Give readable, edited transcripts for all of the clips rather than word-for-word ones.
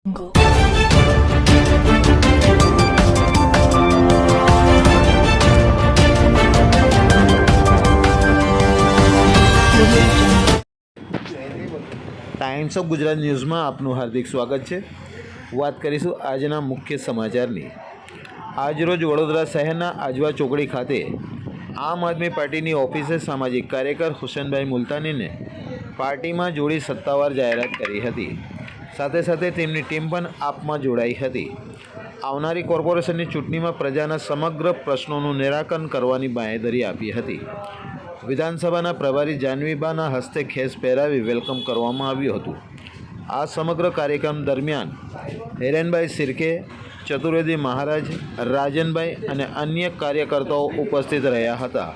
Go. Times of Gujarat ન્યૂઝમાં આપનું હાર્દિક સ્વાગત છે. વાત કરીશું આજના મુખ્ય સમાચારની. આજરોજ વડોદરા શહેરના આજવા ચોકડી ખાતે આમ આદમી પાર્ટીની ઓફિસે સામાજિક કાર્યકર હુસેનભાઈ મુલતાનીને પાર્ટીમાં જોડી સત્તાવાર જાહેરાત કરી હતી. સાથે સાથે તેમની ટીમ પણ આપમાં જોડાઈ હતી. આવનારી કોર્પોરેશનની ચૂંટણીમાં પ્રજાના સમગ્ર પ્રશ્નોનું નિરાકરણ કરવાની બાંહેધરી આપી હતી. વિધાનસભાના પ્રભારી જાનવીબાના હસ્તે ખેસ પહેરાવી વેલકમ કરવામાં આવ્યું હતું. આ સમગ્ર કાર્યક્રમ દરમિયાન હિરેનભાઈ શિર્કે, ચતુર્વેદી મહારાજ, રાજનભાઈ અને અન્ય કાર્યકર્તાઓ ઉપસ્થિત રહ્યા હતા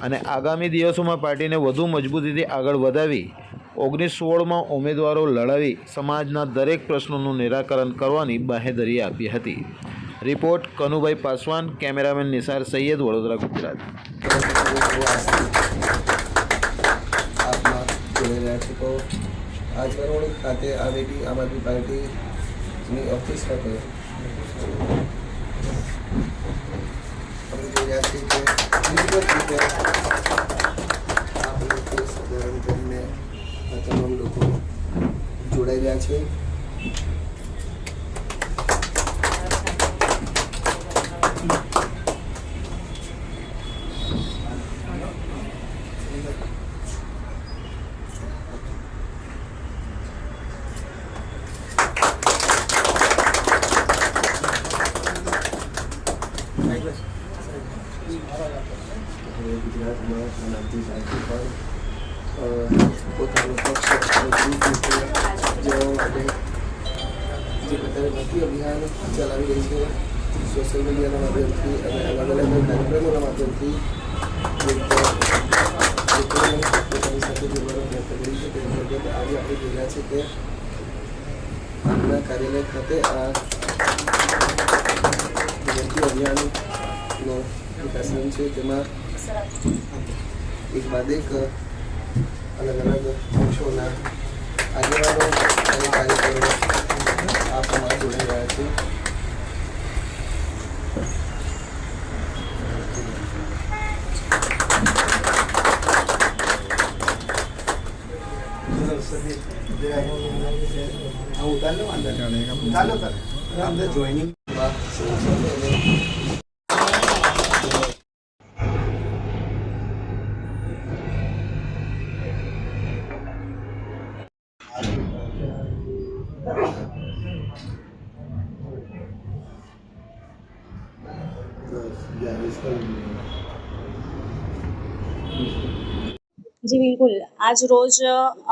અને આગામી દિવસોમાં પાર્ટીને વધુ મજબૂતીથી આગળ વધાવી 1916માં ઉમેદવારો લડાવી સમાજના દરેક પ્રશ્નોનું નિરાકરણ કરવાની બાંહેધરી આપી હતી. Report Kanubhai Paswan, cameraman Nisar Sayed, Vadodara, Gujarat. આપમાં જોડાઈ રહ્યા છે. તો આજ બરોડી ખાતે આવેલી આમ આદમી પાર્ટીની ઓફિસ ખાતે અમે જોઈ રહ્યા છીએ કે વિધિવત રીતે આ ઓફિસ ધારણ કરીને આ તમામ લોકો જોડાઈ રહ્યા છે. ગુજરાતમાં આમ આદમી પાર્ટી પણ પોતાનો પક્ષ મજબૂત રીતે જવા માટે જે પ્રકારે ભરતી અભિયાન ચલાવી રહી છે, સોશિયલ મીડિયાના માધ્યમથી અને અલગ અલગ કાર્યક્રમોના માધ્યમથી પોતાની સાથે જોડવાનો પ્રયત્ન કરી છે. તે અંતર્ગત આજે આપણે જોઈ રહ્યા છે કે આપણા કાર્યાલય ખાતે આ ભરતી અભિયાનનો વિકાસન છે, તેમાં એક બાદ એક અલગ અલગ પક્ષોના આગેવાનો અને કાર્યકરો આ પ્રમાણે જોડાઈ રહ્યા છે. જોઈનિંગ જી બિલકુલ. આજ રોજ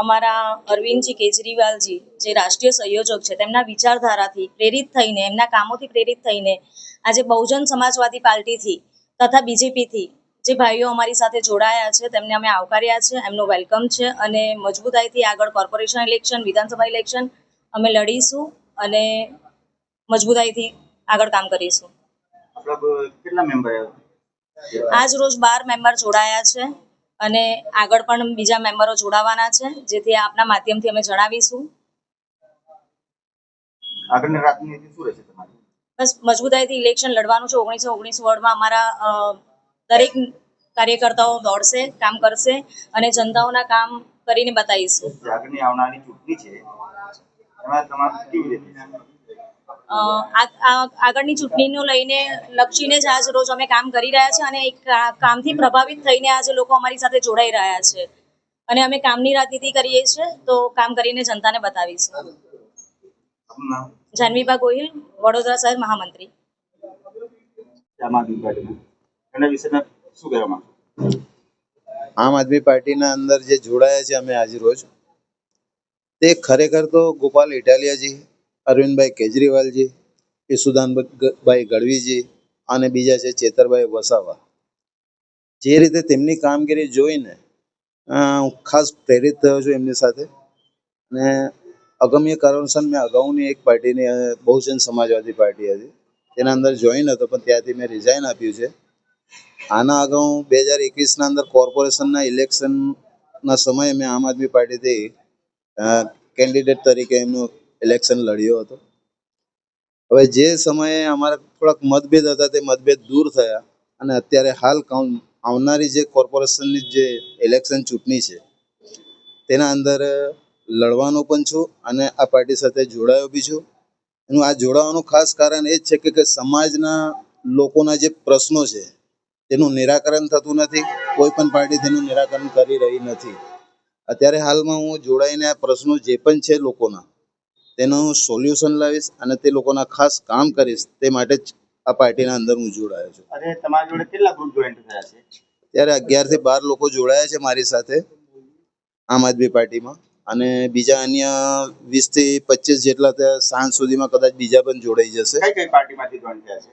અમારા અરવિંદજી કેજરીવાલજી જે રાષ્ટ્રીય સંયોજક છે, તેમના વિચારધારાથી પ્રેરિત થઈને, એમના કામોથી પ્રેરિત થઈને આજે બહુજન સમાજવાદી પાર્ટીથી તથા બીજેપીથી જે ભાઈઓ અમારી સાથે જોડાયા છે તેમને અમે આવકાર્યા છે, એમનું વેલકમ છે અને મજબૂતાઈથી આગળ કોર્પોરેશન ઇલેક્શન, વિધાનસભા ઇલેક્શન અમે લડીશું અને મજબૂતાઈથી આગળ કામ કરીશું. આજ રોજ 12 મેમ્બર જોડાયા છે અને આગળ પણ બીજા મેમ્બરો જોડાવાના છે, જેથી આપના માધ્યમથી અમે જણાવીશું. આગળની રણનીતિ શું રહેશે તમારી? બસ મજબૂતાઈથી ઇલેક્શન લડવાનું છે. 1919 વોર્ડમાં અમારા દરેક કાર્યકર્તાઓ દોડશે, કામ કરશે અને જનતાઓના કામ કરીને બતાવીશું. આગળની આવનારી ચૂંટણી છે એમાં તમારે કેવી રીતે આગળની ચૂંટણીને લઈને લક્ષીને જ આજ રોજ અમે કામ કરી રહ્યા છે અને એક કામથી પ્રભાવિત થઈને આજે લોકો અમારી સાથે જોડાઈ રહ્યા છે અને અમે કામની રાજનીતિ કરીએ છીએ, તો કામ કરીને જનતાને બતાવીશું. જાનવીબા ગોહિલ, વડોદરા શહેર મહામંત્રી. આમ આદમી પાર્ટીમાં એના વિશે શું કહેવા માંગો? આમ આદમી પાર્ટીના અંદર જે જોડાયા છે અમે આજ રોજ, તે ખરેખર તો ગોપાલ ઇટાલિયાજી, અરવિંદભાઈ કેજરીવાલજી, યશુદાનભાઈ ગઢવીજી અને બીજા છે ચેતરભાઈ વસાવા. જે રીતે તેમની કામગીરી જોઈને હું ખાસ પ્રેરિત થયો છું એમની સાથે. અને અગમ્ય કારણોસર મેં અગાઉની એક પાર્ટીની બહુજન સમાજવાદી પાર્ટી હતી તેના અંદર જોઈન હતો, પણ ત્યાંથી મેં રિઝાઇન આપ્યું છે. આના અગાઉ 2021ના અંદર કોર્પોરેશનના ઇલેક્શનના સમયે મેં આમ આદમી પાર્ટીથી કેન્ડિડેટ તરીકે એમનું ઇલેક્શન લડ્યો હતો. હવે જે સમયે અમારા થોડાક મતભેદ હતા તે મતભેદ દૂર થયા અને અત્યારે હાલ આવનારી જે કોર્પોરેશનની જે ઇલેક્શન ચૂંટણી છે તેના અંદર લડવાનો પણ છું અને આ પાર્ટી સાથે જોડાયો બી છું. એનું આ જોડાવાનું ખાસ કારણ એ જ છે કે સમાજના લોકોના જે પ્રશ્નો છે તેનું નિરાકરણ થતું નથી. કોઈ પણ પાર્ટી તેનું નિરાકરણ કરી રહી નથી. અત્યારે હાલમાં હું જોડાઈને આ પ્રશ્નો જે પણ છે લોકોના તેનું સોલ્યુશન લાવીશ અને તે લોકોના ખાસ કામ કરીશ. તે માટે જ આ પાર્ટીના અંદર હું જોડાયો છું. અને તમારી જોડે કેટલા ગ્રુપ જોઈન્ટ થયા છે? ત્યારે 11 થી 12 લોકો જોડાયા છે મારી સાથે આમ આદમી પાર્ટીમાં અને બીજા અન્ય 20 થી 25 જેટલા સાંજ સુધીમાં કદાચ બીજા પણ જોડાઈ જશે. કઈ કઈ પાર્ટીમાંથી જોઈન થયા છે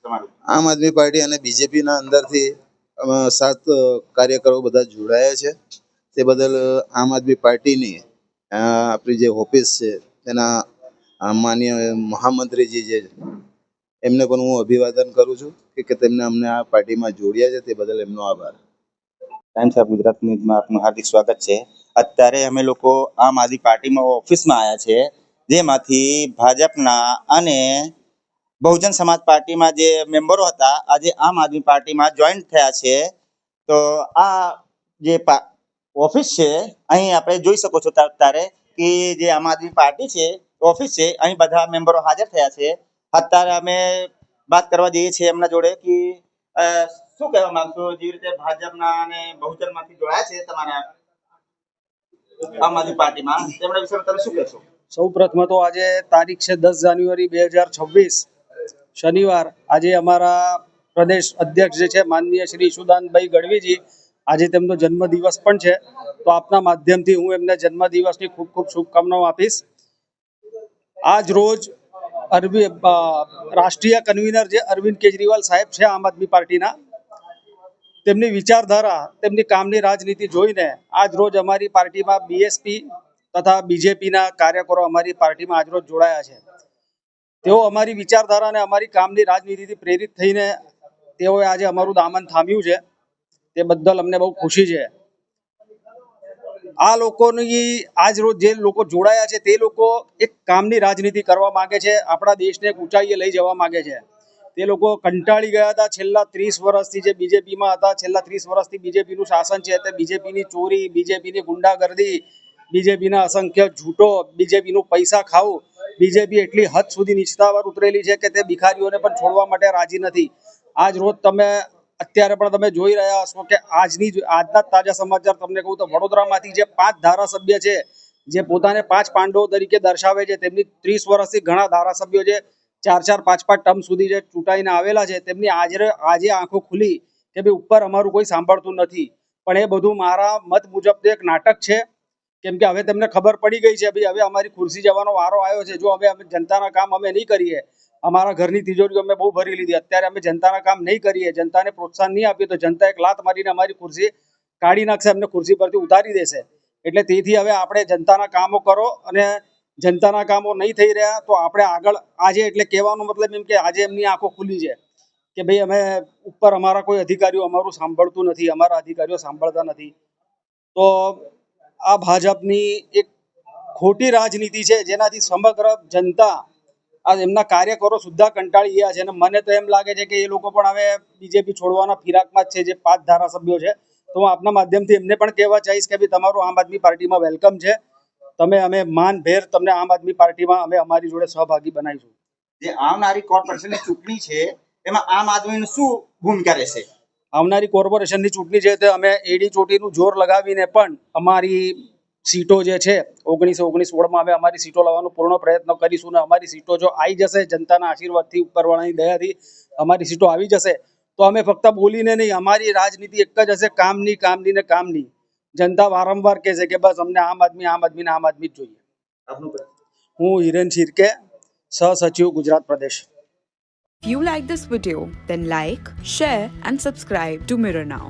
તમારું? આમ આદમી પાર્ટી અને બીજેપીના અંદરથી 7 કાર્યકરો બધા જોડાયા છે. તે બદલ આમ આદમી પાર્ટીની આપણી જે ઓફિસ છે તેના માનનીય મહામંત્રીજી જે એમને પણ હું અભિવાદન કરું છું કે તેમને અમને આ પાર્ટીમાં જોડ્યા છે. તે બદલ એમનો આભાર. ટાઈમ્સ ઓફ ગુજરાત ન્યૂઝમાં આપનું હાર્દિક સ્વાગત છે. અત્યારે અમે લોકો આમ આદમી પાર્ટીમાં ઓફિસમાં આવ્યા છે, જેમાંથી ભાજપના અને બહુજન સમાજ પાર્ટીમાં જે મેમ્બરો હતા આજે આમ આદમી પાર્ટીમાં જોઈન્ટ થયા છે. તો આ જે ઓફિસ છે અહીં આપણે જોઈ શકો છો અત્યારે કે જે આમ આદમી પાર્ટી છે ઓફિસ છે, અહીં બધા મેમ્બરો હાજર થયા છે. અત્યારે અમે વાત કરવા જઈએ છીએ એમના જોડે કે શું કહેવા માંગશો? જે રીતે ભાજપના અને બહુજનમાંથી જોડાયા છે તમારા આમ આદમી પાર્ટીમાં, તેમના વિશે તમે શું કહેશો? સૌ પ્રથમ તો આજે તારીખ છે 10 જાન્યુઆરી 2026 શનિવાર. આજે અમારા પ્રદેશ અધ્યક્ષ જે છે માનનીય શ્રી ઈશુદાનભાઈ ગઢવીજી, આજે તેમનો જન્મદિવસ પણ છે. તો આપના માધ્યમથી હું એમને જન્મદિવસની ખૂબ ખૂબ શુભકામનાઓ આપીશ. આજ રોજ રાષ્ટ્રીય કન્વીનર જે અરવિંદ કેજરીવાલ સાહેબ છે આમ આદમી પાર્ટીના, તેમની વિચારધારા, તેમની કામની રાજનીતિ જોઈને આજ રોજ અમારી પાર્ટીમાં બીએસપી તથા બીજેપીના કાર્યકરો અમારી પાર્ટીમાં આજ રોજ જોડાયા છે. તેઓ અમારી વિચારધારા અને અમારી કામની રાજનીતિથી પ્રેરિત થઈને તેઓએ આજે અમારું દામન થામ્યું છે. તે બદલ અમને બહુ ખુશી છે. આ લોકોની આજ રોજ જે લોકો જોડાયા છે તે લોકો એક કામની રાજનીતિ કરવા માંગે છે, આપણા દેશને એક ઊંચાઈએ લઈ જવા માંગે છે. તે લોકો કંટાળી ગયા હતા છેલ્લા 30 વર્ષથી જે બીજેપીમાં હતા. છેલ્લા 30 વર્ષથી બીજેપીનું શાસન છે તે બીજેપીની ચોરી, બીજેપીની ગુંડાગર્દી, બીજેપીના અસંખ્ય ઝૂંટો, બીજેપીનું પૈસા ખાવું. બીજેપી એટલી હદ સુધી નીચતાવાર ઉતરેલી છે કે તે ભિખારીઓને પણ છોડવા માટે રાજી નથી. આજ રોજ અત્યારે પણ તમે જોઈ રહ્યા છો કે આજના તાજા સમાચાર તમને કહું તો વડોદરામાંથી જે 5 ધારાસભ્ય છે જે પોતાને 5 પાંડવો તરીકે દર્શાવે છે, તેમની 30 વર્ષથી ઘણા ધારાસભ્યો છે 4-4, 5-5 ટર્મ સુધી જે ચૂંટાઈને આવેલા છે, તેમની આજે આંખો ખુલી કે ભાઈ ઉપર અમારું કોઈ સાંભળતું નથી. પણ એ બધું મારા મત મુજબ એક નાટક છે. કેમ કે હવે તેમને ખબર પડી ગઈ છે ભાઈ હવે અમારી ખુરશી જવાનો વારો આવ્યો છે. જો હવે અમે જનતાના કામ અમે નહીં કરીએ, અમારા ઘરની તિજોરીઓ અમે બહુ ભરી લીધી, અત્યારે અમે જનતાના કામ નહીં કરીએ, જનતાને પ્રોત્સાહન નહીં આપીએ તો જનતા એક લાત મારીને અમારી ખુરશી કાઢી નાખશે, અમને ખુરશી પરથી ઉતારી દેશે. એટલે તેથી હવે આપણે જનતાના કામો કરો અને જનતાના કામો નહીં થઈ રહ્યા તો આપણે આગળ આજે એટલે કહેવાનો મતલબ એમ કે આજે એમની આંખો ખુલી છે કે ભાઈ અમે ઉપર અમારા કોઈ અધિકારીઓ અમારું સાંભળતું નથી, અમારા અધિકારીઓ સાંભળતા નથી. તો આ ભાજપની એક ખોટી રાજનીતિ છે જેનાથી સમગ્ર જનતા, આ એમના કાર્યકરો સુદ્ધા કંટાળી ગયા છે. અને મને તો એમ લાગે છે કે એ લોકો પણ હવે બીજેપી છોડવાના ફિરાકમાં જ છે જે 5 ધારાસભ્યો છે. તો હું આપના માધ્યમથી એમને પણ કહેવા ચાહીશ કે ભાઈ તમારું આમ આદમી પાર્ટીમાં વેલકમ છે. અમે માનભેર તમને આમ આદમી પાર્ટીમાં અમે અમારી જોડે સહભાગી બનાવીશું. જે આવનારી કોર્પોરેશનની ચૂંટણી છે એમાં આમ આદમીની શું ભૂમિકા રહેશે? આવનારી કોર્પોરેશનની ચૂંટણી છે તે અમે એડી ચોટીનું જોર લગાવીને પણ અમારી સીટો જે છે 19-16 અમે અમારી સીટો લાવવાનો પૂર્ણ પ્રયત્ન કરીશું. અને અમારી સીટો જો આવી જશે, જનતાના આશીર્વાદથી, ઉપરવાળાની દયાથી અમારી સીટો આવી જશે તો અમે ફક્ત બોલીને નહીં, અમારી રાજનીતિ એક જ હશે, કામની કામની ને કામની. જનતા વારંવાર કહે છે કે બસ અમને આમ આદમી જ જોઈએ. હું હિરેન શિરકે, સહસચિવ ગુજરાત પ્રદેશ. If you like this video, then like, share and subscribe to Mirror Now.